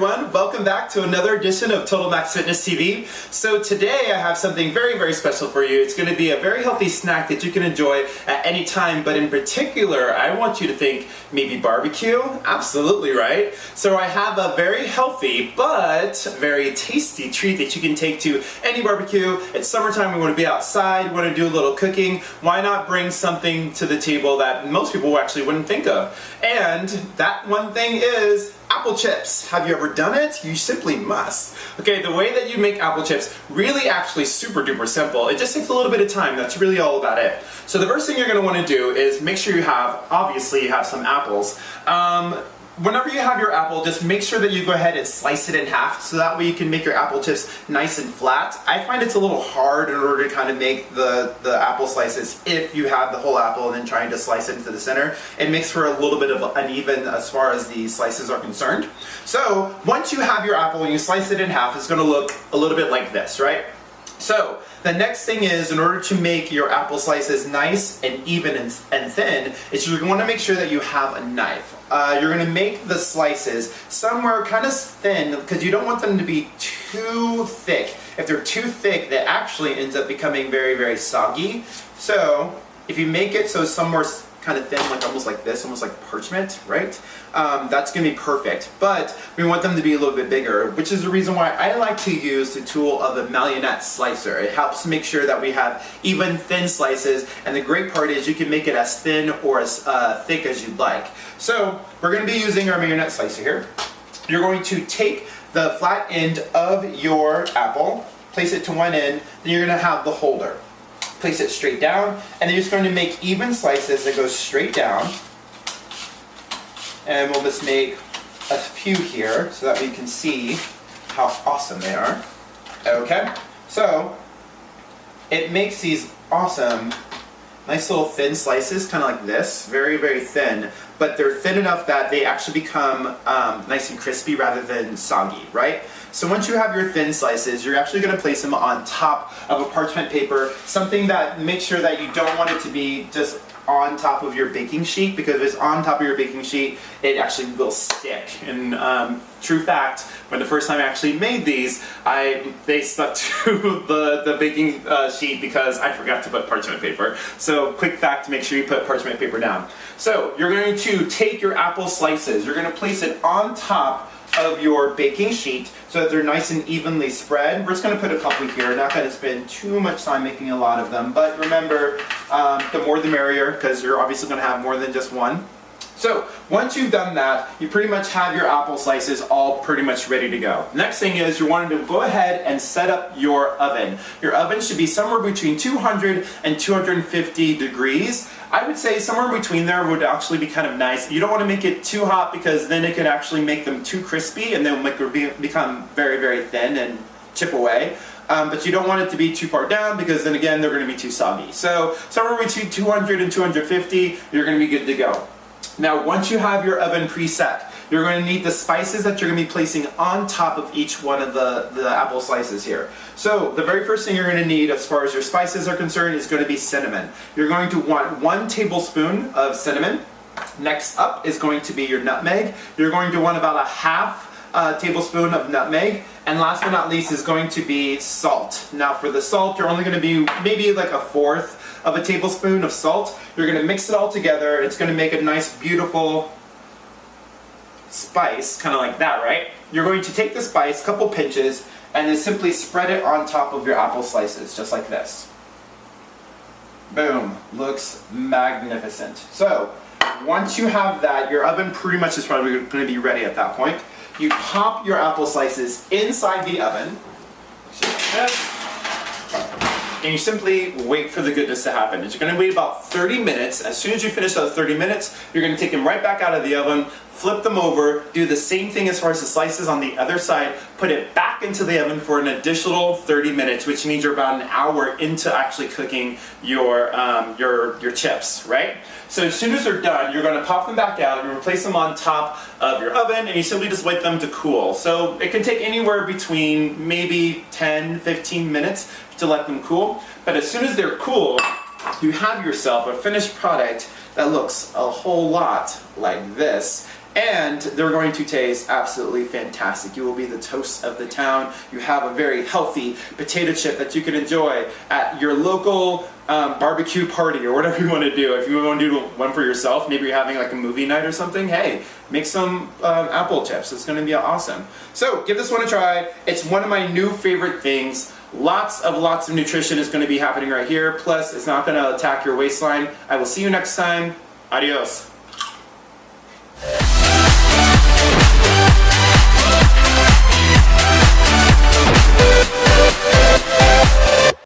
everyone, welcome back to another edition of Total Max Fitness TV. So today I have something very, very special for you. It's going to be a very healthy snack that you can enjoy at any time, but in particular, I want you to think maybe barbecue? Absolutely right. So I have a very healthy, but very tasty treat that you can take to any barbecue. It's summertime, we want to be outside, we want to do a little cooking. Why not bring something to the table that most people actually wouldn't think of? And that one thing is apple chips. Have you ever done it? You simply must. Okay, the way that you make apple chips, really actually super duper simple. It just takes a little bit of time. That's really all about it. So the first thing you're going to want to do is make sure obviously you have some apples. Whenever you have your apple, just make sure that you go ahead and slice it in half so that way you can make your apple chips nice and flat. I find it's a little hard in order to kind of make the apple slices if you have the whole apple and then trying to slice it into the center. It makes for a little bit of uneven as far as the slices are concerned. So once you have your apple and you slice it in half, it's going to look a little bit like this, right? So the next thing is, in order to make your apple slices nice and even and thin, is you're going to want to make sure that you have a knife. You're going to make the slices somewhere kind of thin because you don't want them to be too thick. If they're too thick, that actually ends up becoming very, very soggy. So if you make it so somewhere kind of thin, like almost like this, almost like parchment, right? That's going to be perfect. But we want them to be a little bit bigger, which is the reason why I like to use the tool of a marionette slicer. It helps make sure that we have even thin slices, and the great part is you can make it as thin or as thick as you'd like. So we're going to be using our marionette slicer here. You're going to take the flat end of your apple, place it to one end, then you're going to have the holder. Place it straight down, and then you're just going to make even slices that go straight down. And we'll just make a few here so that we can see how awesome they are. Okay, so it makes these awesome, nice little thin slices, kind of like this, very, very thin, but they're thin enough that they actually become nice and crispy rather than soggy, right? So once you have your thin slices, you're actually going to place them on top of a parchment paper, something that makes sure that you don't want it to be just on top of your baking sheet, because if it's on top of your baking sheet, it actually will stick. And true fact, when the first time I actually made these, they stuck to the baking sheet because I forgot to put parchment paper. So quick fact, to make sure you put parchment paper down. So you're going to take your apple slices, you're going to place it on top of your baking sheet so that they're nice and evenly spread. We're just going to put a couple here, not going to spend too much time making a lot of them, but remember, the more the merrier, because you're obviously going to have more than just one. So once you've done that, you pretty much have your apple slices all pretty much ready to go. Next thing is you're wanting to go ahead and set up your oven. Your oven should be somewhere between 200 and 250 degrees. I would say somewhere in between there would actually be kind of nice. You don't want to make it too hot because then it could actually make them too crispy and then become very, very thin and chip away. But you don't want it to be too far down because then again they're going to be too soggy. So somewhere between 200 and 250, you're going to be good to go. Now once you have your oven preset, you're going to need the spices that you're going to be placing on top of each one of the apple slices here. So the very first thing you're going to need as far as your spices are concerned is going to be cinnamon. You're going to want 1 tablespoon of cinnamon. Next up is going to be your nutmeg. You're going to want about a half tablespoon of nutmeg. And last but not least is going to be salt. Now for the salt, you're only going to be maybe like a fourth of a tablespoon of salt. You're going to mix it all together. It's going to make a nice, beautiful spice, kind of like that, right? You're going to take the spice, a couple pinches, and then simply spread it on top of your apple slices, just like this. Boom. Looks magnificent. So once you have that, your oven pretty much is probably going to be ready at that point. You pop your apple slices inside the oven, and you simply wait for the goodness to happen. You're going to wait about 30 minutes. As soon as you finish those 30 minutes, you're going to take them right back out of the oven, flip them over, do the same thing as far as the slices on the other side, put it back into the oven for an additional 30 minutes, which means you're about an hour into actually cooking your chips, right? So as soon as they're done, you're going to pop them back out, you place them on top of your oven, and you simply just wait them to cool. So it can take anywhere between maybe 10-15 minutes to let them cool. But as soon as they're cool, you have yourself a finished product that looks a whole lot like this. And they're going to taste absolutely fantastic. You will be the toast of the town. You have a very healthy potato chip that you can enjoy at your local barbecue party or whatever you want to do. If you want to do one for yourself, maybe you're having like a movie night or something, hey, make some apple chips. It's going to be awesome. So give this one a try. It's one of my new favorite things. Lots of nutrition is going to be happening right here. Plus, it's not going to attack your waistline. I will see you next time. Adios.